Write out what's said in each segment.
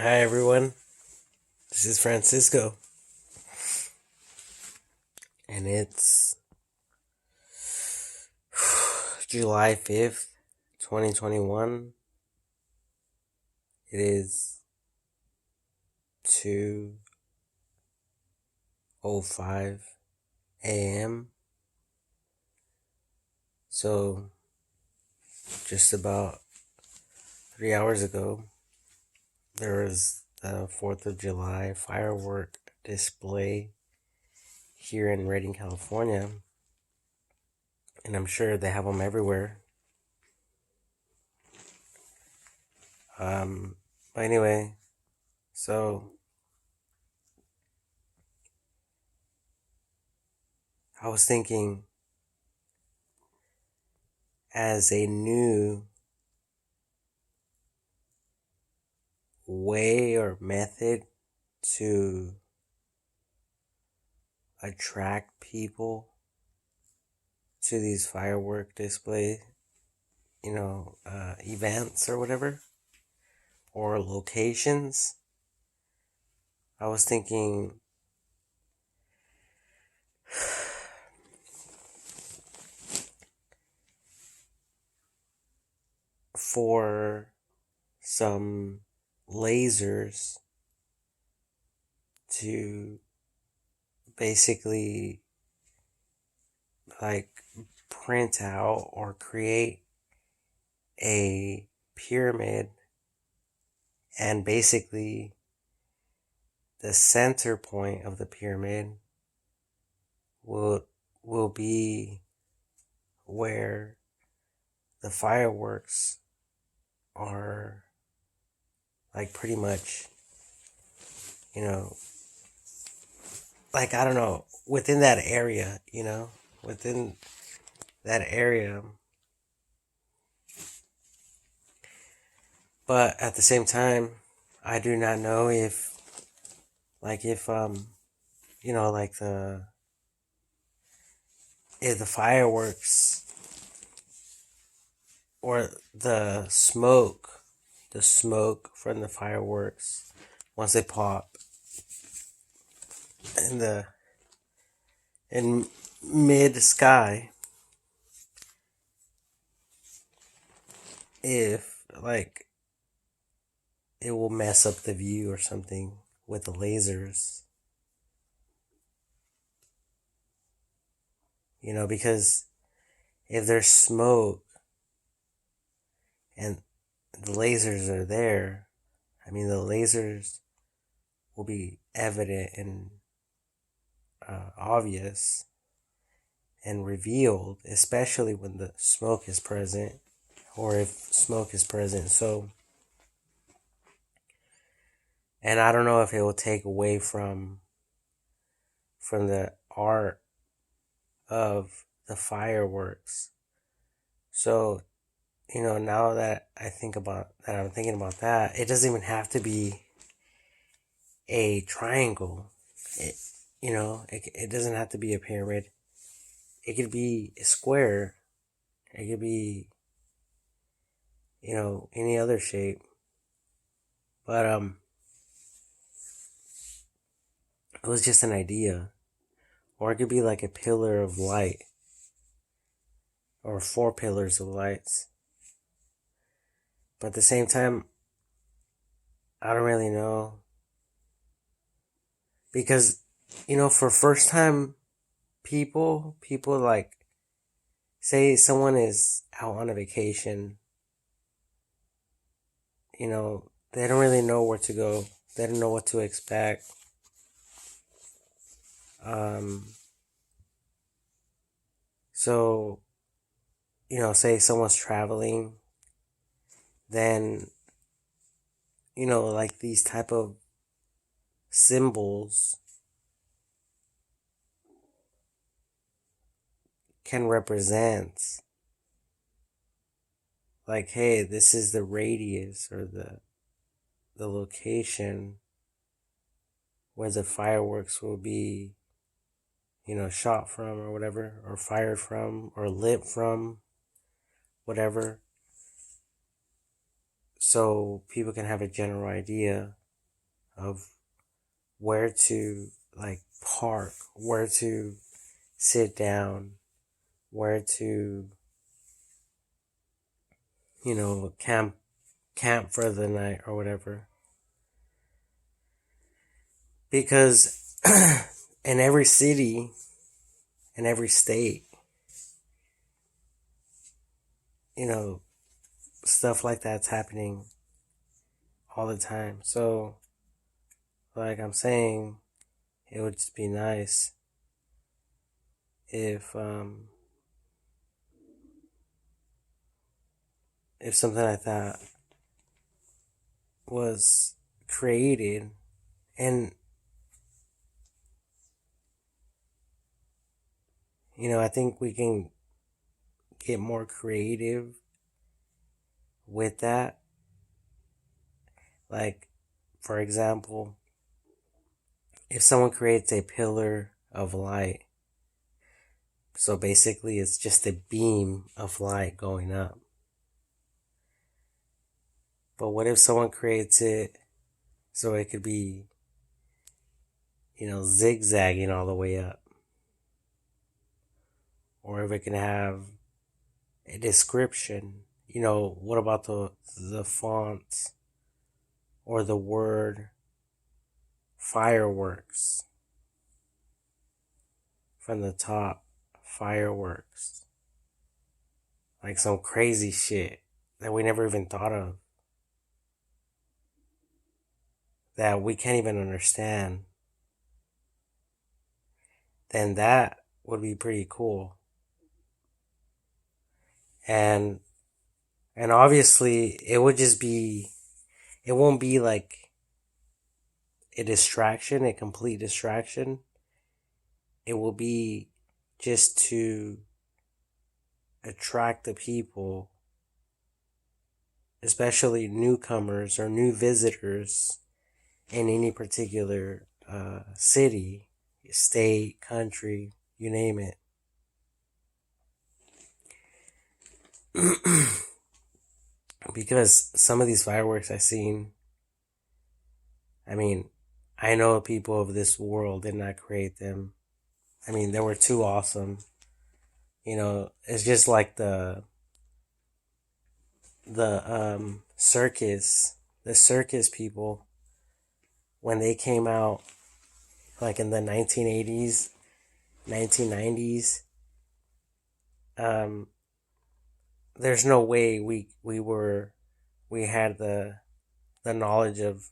Hi everyone, this is Francisco, and it's July 5th, 2021. It is 2:05 a.m. So, just about 3 hours ago, there was the 4th of July firework display here in Redding, California, and I'm sure they have them everywhere. But anyway, so I was thinking, as a new way or method to attract people to these firework display, events or whatever, or locations. I was thinking for some lasers to basically like print out or create a pyramid, and basically the center point of the pyramid will will be where the fireworks are, like, pretty much, you know, like, I don't know, within that area, within that area. But at the same time, I do not know if, like, like if the fireworks or the smoke from the fireworks, once they pop in in mid sky, if, like, it will mess up the view or something with the lasers, because if there's smoke and the lasers are there, I mean, the lasers will be evident and obvious and revealed, especially when the smoke is present, or if smoke is present. So, and I don't know if it will take away from the art of the fireworks. So, now that I'm thinking about that, it doesn't even have to be a triangle. It doesn't have to be a pyramid. It could be a square. It could be, any other shape. But it was just an idea. Or it could be like a pillar of light, or 4 pillars of lights. But at the same time, I don't really know. Because, for first time people like, say someone is out on a vacation, they don't really know where to go. They don't know what to expect. So, say someone's traveling, then, like, these type of symbols can represent, like, hey, this is the radius or the location where the fireworks will be, shot from or whatever, or fired from, or lit from, whatever. So people can have a general idea of where to like park, where to sit down, where to, camp for the night or whatever. Because in every city, in every state, you know, stuff like that's happening all the time. So, like I'm saying, it would just be nice if if something like that was created. And I think we can get more creative with that. Like, for example, if someone creates a pillar of light, so basically it's just a beam of light going up. But what if someone creates it so it could be, zigzagging all the way up? Or if it can have a description, what about the font or the word fireworks from the top? Fireworks. Like some crazy shit that we never even thought of, that we can't even understand. Then that would be pretty cool. And obviously it would just be, it won't be like a distraction, a complete distraction. It will be just to attract the people, especially newcomers or new visitors in any particular city, state, country, you name it. Because some of these fireworks I've seen, I mean, I know people of this world did not create them. I mean, they were too awesome. It's just like the circus people, when they came out like in the 1980s, 1990s. There's no way we had the knowledge of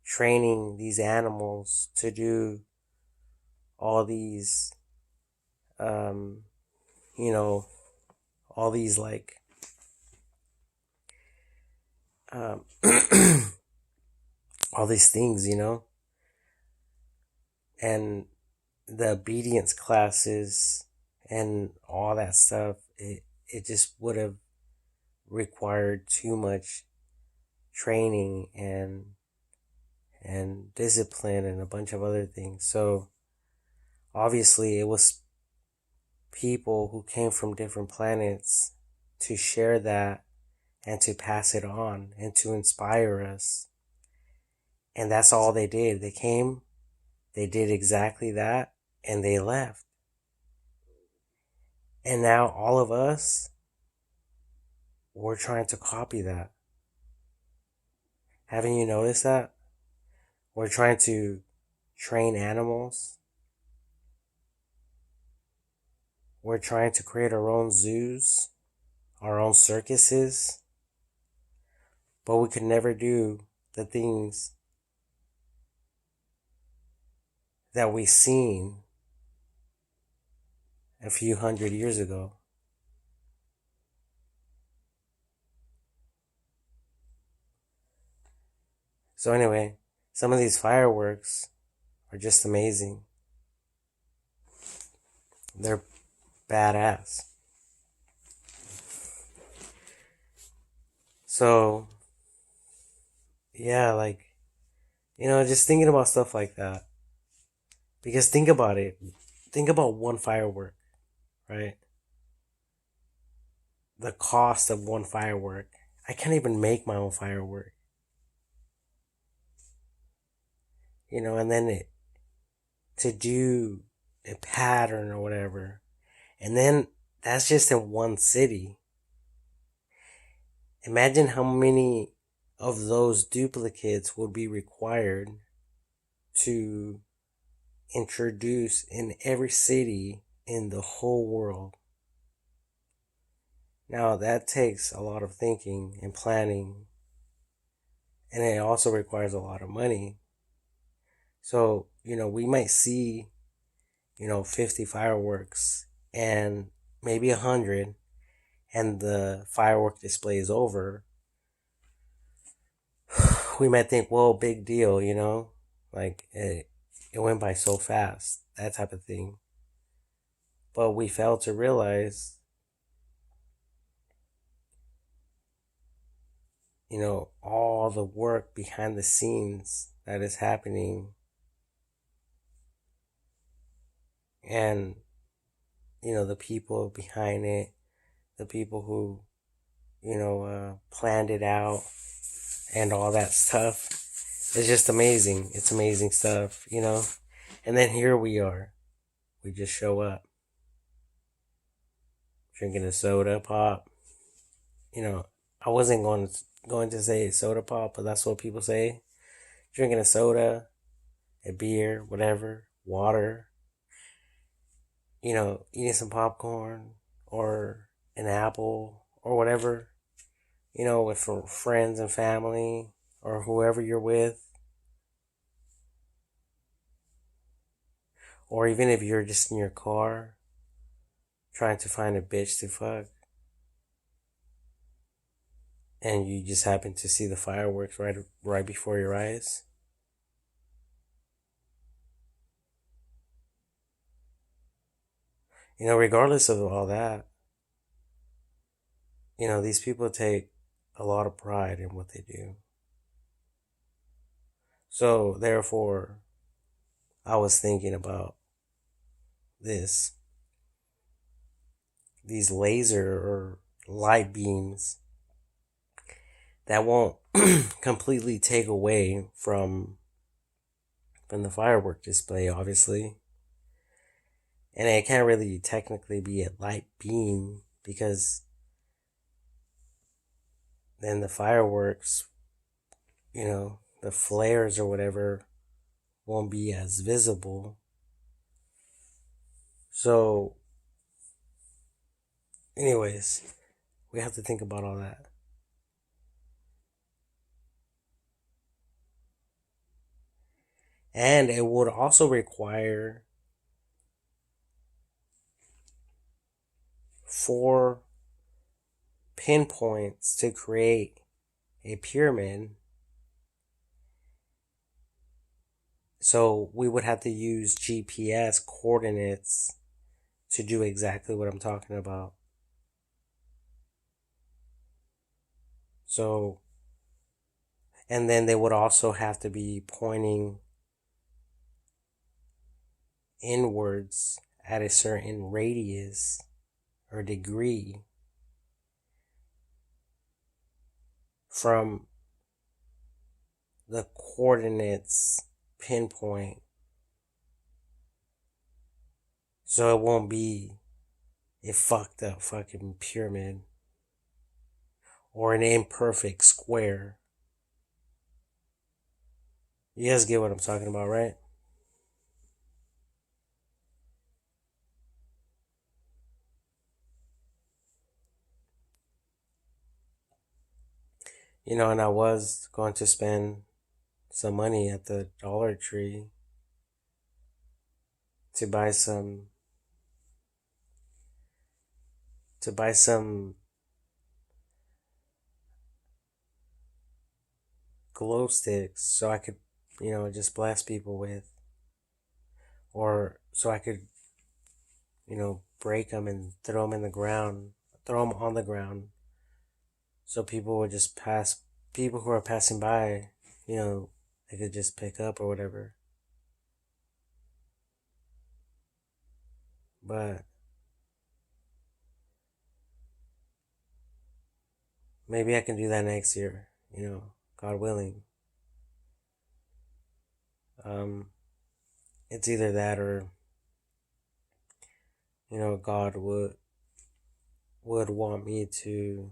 training these animals to do all these, um, you know, all these like, um, all these things, and the obedience classes and all that stuff. It just would have required too much training and discipline and a bunch of other things. So obviously it was people who came from different planets to share that and to pass it on and to inspire us. And that's all they did. They came, they did exactly that, and they left. And now all of us, we're trying to copy that. Haven't you noticed that? We're trying to train animals. We're trying to create our own zoos, our own circuses. But we could never do the things that we seen a few hundred years ago. So anyway, some of these fireworks are just amazing. They're badass. So, yeah, like, just thinking about stuff like that. Because think about it. Think about one firework, right? The cost of one firework. I can't even make my own firework. and then to do a pattern or whatever. And then that's just in one city. Imagine how many of those duplicates would be required to introduce in every city in the whole world. Now, that takes a lot of thinking and planning, and it also requires a lot of money. So, we might see, 50 fireworks and maybe 100, and the firework display is over. We might think, well, big deal, like it went by so fast, that type of thing. But we fail to realize, all the work behind the scenes that is happening, and, the people behind it, the people who, planned it out and all that stuff. It's just amazing. It's amazing stuff. And then here we are. We just show up drinking a soda pop. I wasn't going to say soda pop, but that's what people say. Drinking a soda, a beer, whatever, water, eating some popcorn or an apple or whatever, with friends and family or whoever you're with. Or even if you're just in your car trying to find a bitch to fuck and you just happen to see the fireworks right before your eyes. Regardless of all that, these people take a lot of pride in what they do. So, therefore, I was thinking about this. These laser or light beams that won't completely take away from the firework display, obviously. And it can't really technically be a light beam because then the fireworks, the flares or whatever won't be as visible. So, anyways, we have to think about all that. And it would also require 4 pinpoints to create a pyramid. So we would have to use GPS coordinates to do exactly what I'm talking about. So, and then they would also have to be pointing inwards at a certain radius or degree from the coordinates pinpoint. So it won't be a fucked up fucking pyramid or an imperfect square. You guys get what I'm talking about, right? And I was going to spend some money at the Dollar Tree to buy some to buy some glow sticks so I could, just blast people with, or so I could, break them and throw them on the ground, so people who are passing by, they could just pick up or whatever. But maybe I can do that next year, God willing. Um, it's either that or God would want me to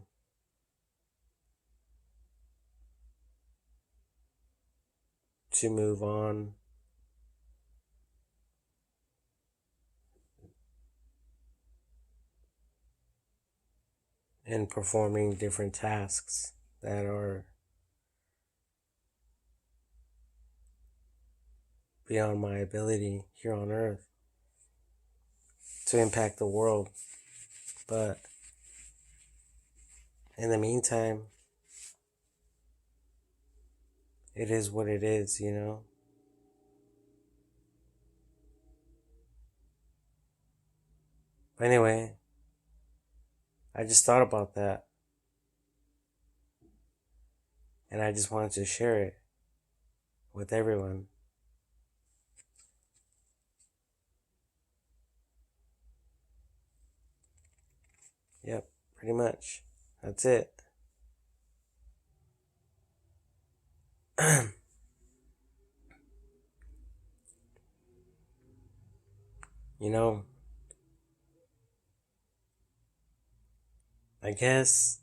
move on and performing different tasks that are beyond my ability here on earth to impact the world. But in the meantime, it is what it is. But anyway, I just thought about that and I just wanted to share it with everyone. Yep, pretty much. That's it. you know, I guess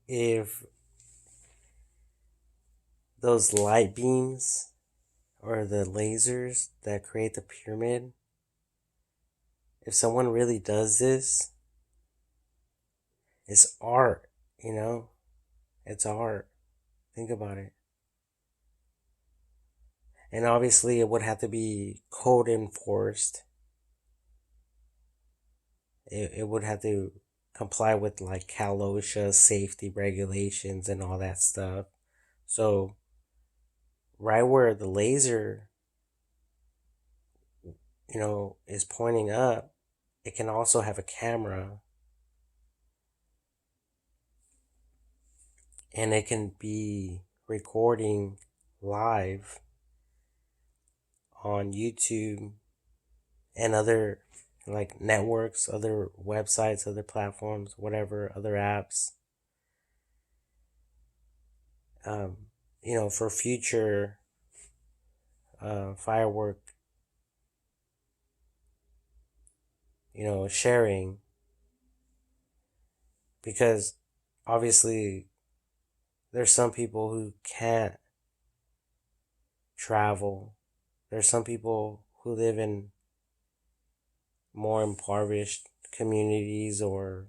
if those light beams or the lasers that create the pyramid, if someone really does this, it's art. It's art. Think about it. And obviously, it would have to be code enforced. It would have to comply with like Cal OSHA safety regulations and all that stuff. So, right where the laser, is pointing up, it can also have a camera and it can be recording live on YouTube and other like networks, other websites, other platforms, whatever, other apps. For future firework, sharing, because obviously there's some people who can't travel. There's some people who live in more impoverished communities or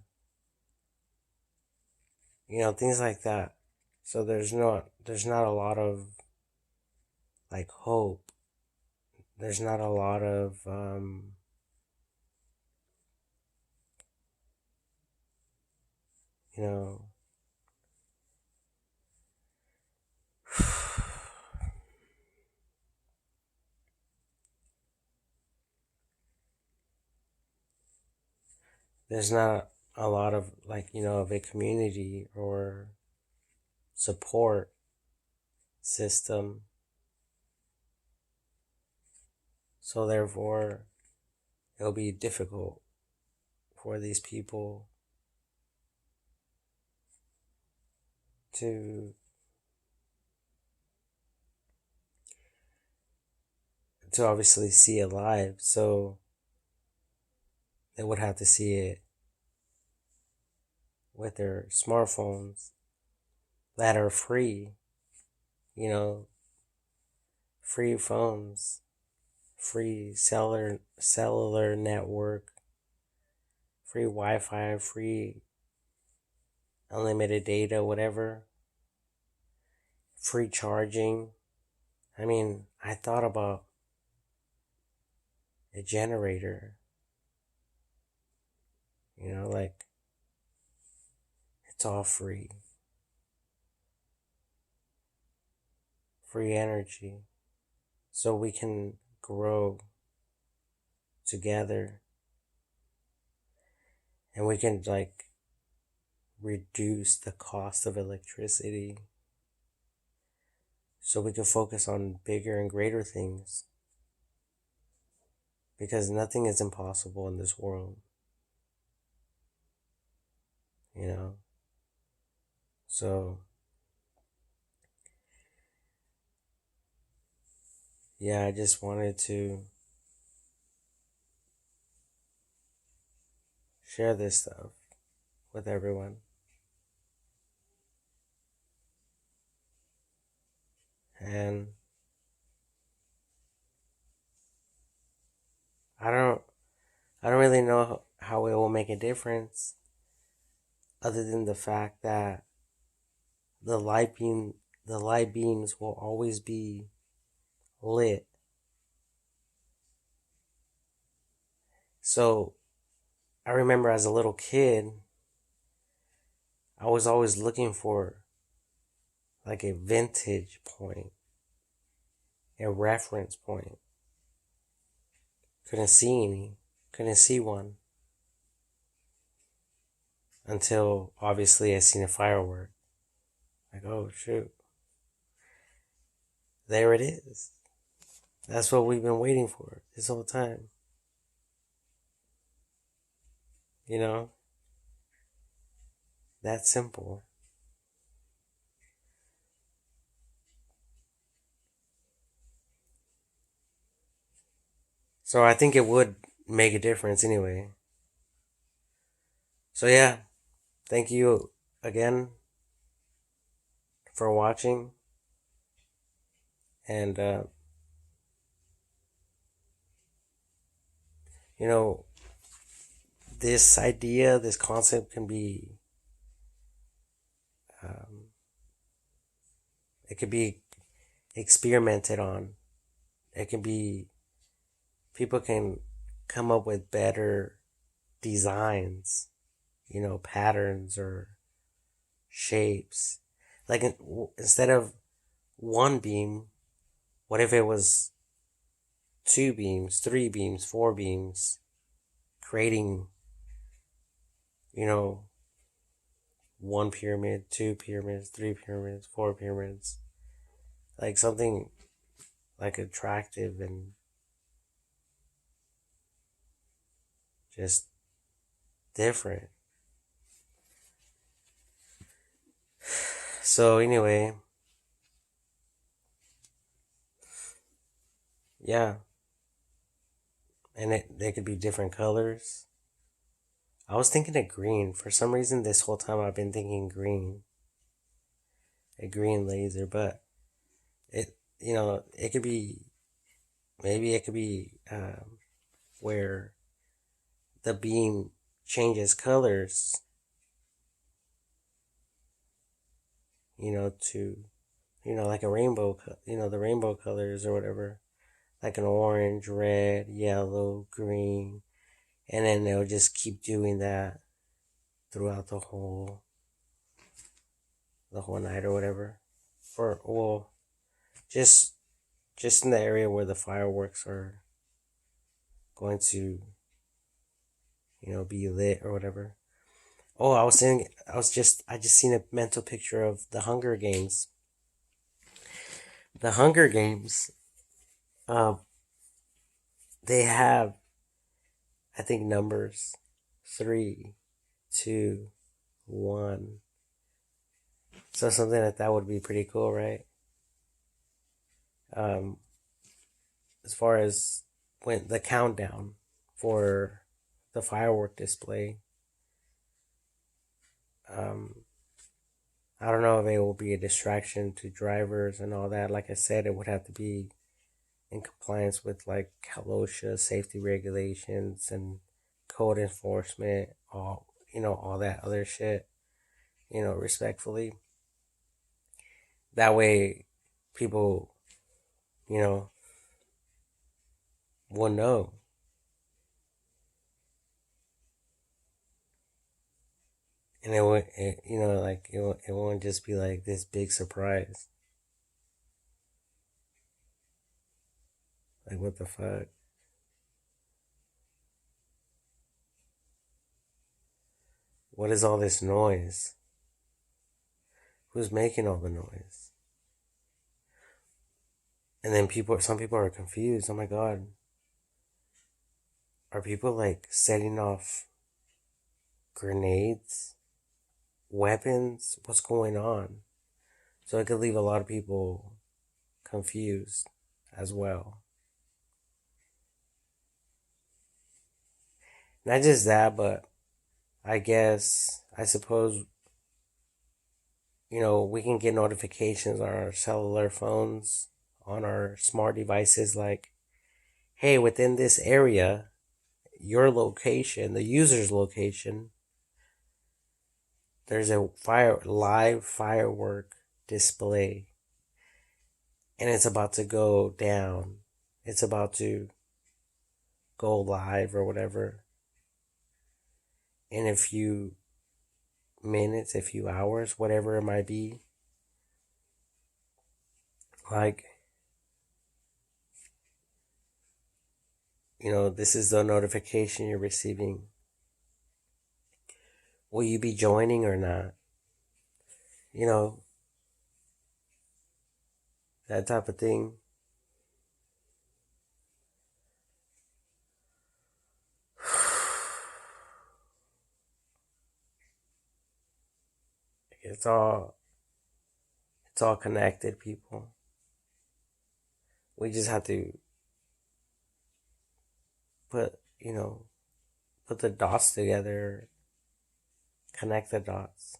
things like that. So there's not a lot of like hope. There's not a lot of you know there's not a lot of like of a community or support system. So therefore it'll be difficult for these people to obviously see it live. So they would have to see it with their smartphones that are free, you know, free phones, free cellular network, free Wi-Fi, free unlimited data, whatever, free charging. I mean, I thought about a generator, like it's all free energy, so we can grow together and we can like reduce the cost of electricity so we can focus on bigger and greater things, because nothing is impossible in this world, you know so yeah, I just wanted to share this stuff with everyone. And I don't I don't really know how it will make a difference other than the fact that the light beam the light beams will always be lit. So I remember as a little kid, I was always looking for like a vintage point, a reference point. Couldn't see any, couldn't see one until obviously I seen a firework. Like, oh shoot, there it is. That's what we've been waiting for this whole time. You know, that simple. So I think it would make a difference anyway. So yeah, thank you again for watching. And, you know, this idea, this concept can be, um, it could be experimented on. It can be, people can come up with better designs, patterns or shapes. Like instead of one beam, what if it was two beams, three beams, four beams, creating, you know, one pyramid, two pyramids, three pyramids, four pyramids, like something like attractive and just different. So anyway, yeah, and they could be different colors. I was thinking of green for some reason. This whole time I've been thinking green, a green laser, but it could be, maybe it could be where the beam changes colors, to, like a rainbow, the rainbow colors or whatever, like an orange, red, yellow, green, and then they'll just keep doing that throughout the whole night or whatever. For, well, just just in the area where the fireworks are going to, be lit or whatever. Oh, I just seen a mental picture of the Hunger Games. The Hunger Games, uh, they have, I think, numbers 3, 2, 1. So something like that would be pretty cool, right? Um, as far as when the countdown for the firework display, um, I don't know if it will be a distraction to drivers and all that. Like I said, it would have to be in compliance with like OSHA safety regulations and code enforcement, all that other shit, respectfully. That way, people, you know, will know. And like it won't just be like this big surprise. Like what the fuck? What is all this noise? Who's making all the noise? And then some people are confused. Oh my god, are people like setting off grenades, weapons? What's going on? So it could leave a lot of people confused. as well. Not just that, but I suppose, we can get notifications on our cellular phones, on our smart devices, like, hey, within this area, your location, the user's location, there's a live firework display, and it's about to go down. It's about to go live or whatever in a few minutes, a few hours, whatever it might be. Like, this is the notification you're receiving. Will you be joining or not? You know, that type of thing. It's all connected, people. We just have to put, put the dots together, connect the dots.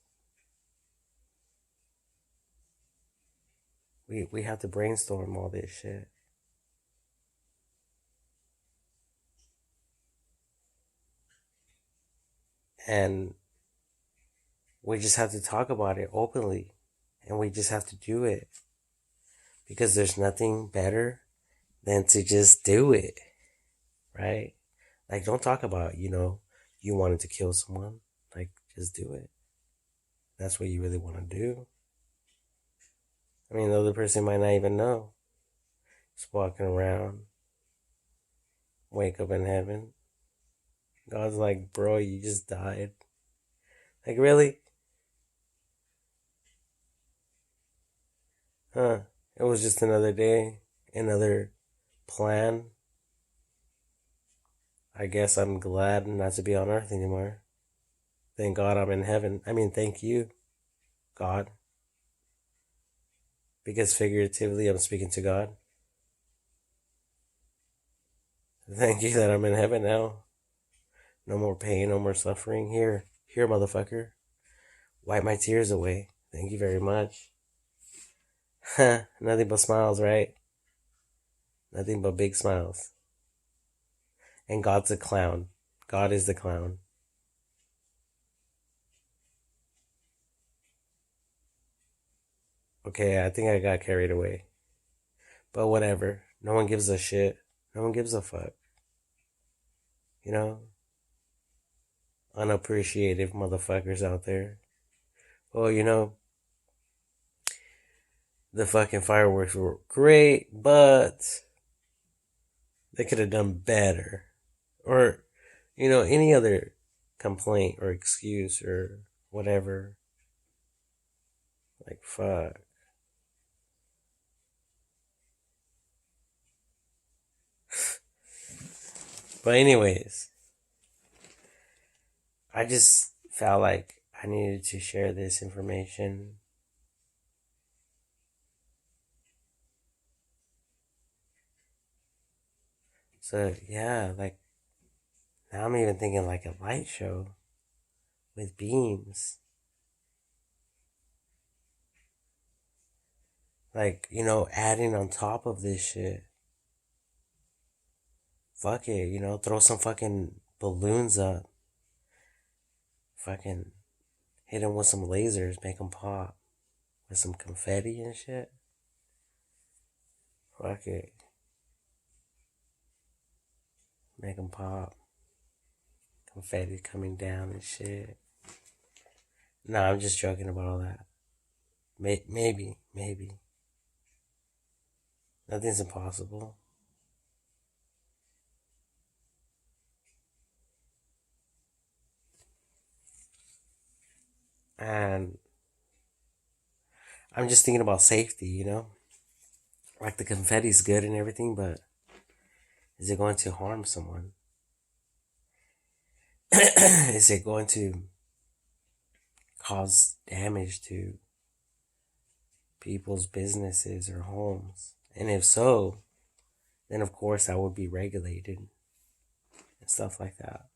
We have to brainstorm all this shit. And we just have to talk about it openly. And we just have to do it. Because there's nothing better than to just do it. Right? Like, don't talk about, you wanted to kill someone. Like, just do it. That's what you really want to do. I mean, the other person might not even know. Just walking around. Wake up in heaven. God's like, bro, you just died. Like, really? Huh. It was just another day. Another plan. I guess I'm glad not to be on earth anymore. Thank God I'm in heaven. I mean, thank you, God. Because figuratively, I'm speaking to God. Thank you that I'm in heaven now. No more pain, no more suffering. Here, motherfucker. Wipe my tears away. Thank you very much. Nothing but smiles, right? Nothing but big smiles. And God's a clown. God is the clown. Okay, I think I got carried away. But whatever. No one gives a shit. No one gives a fuck. You know? Unappreciative motherfuckers out there. Well, the fucking fireworks were great, but they could have done better. Or, any other complaint or excuse or whatever. Like, fuck. But anyways, I just felt like I needed to share this information. So, yeah, like, now I'm even thinking like a light show with beams. Like, adding on top of this shit. Fuck it, throw some fucking balloons up. Fucking hit them with some lasers, make them pop. With some confetti and shit. Fuck it. Make them pop. Confetti coming down and shit. Nah, I'm just joking about all that. Maybe. Nothing's impossible. And I'm just thinking about safety, Like, the confetti's good and everything, but is it going to harm someone? Is it going to cause damage to people's businesses or homes? And if so, then of course I would be regulated and stuff like that.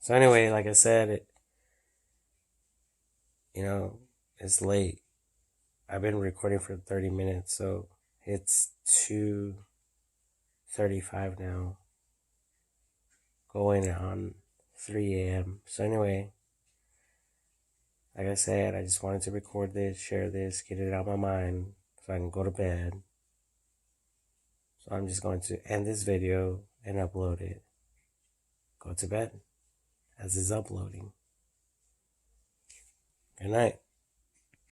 So anyway, like I said, it's late. I've been recording for 30 minutes, so it's 2:35 now, going on 3 a.m. So anyway, like I said, I just wanted to record this, share this, get it out of my mind so I can go to bed. So I'm just going to end this video and upload it. Go to bed as it's uploading. Good night.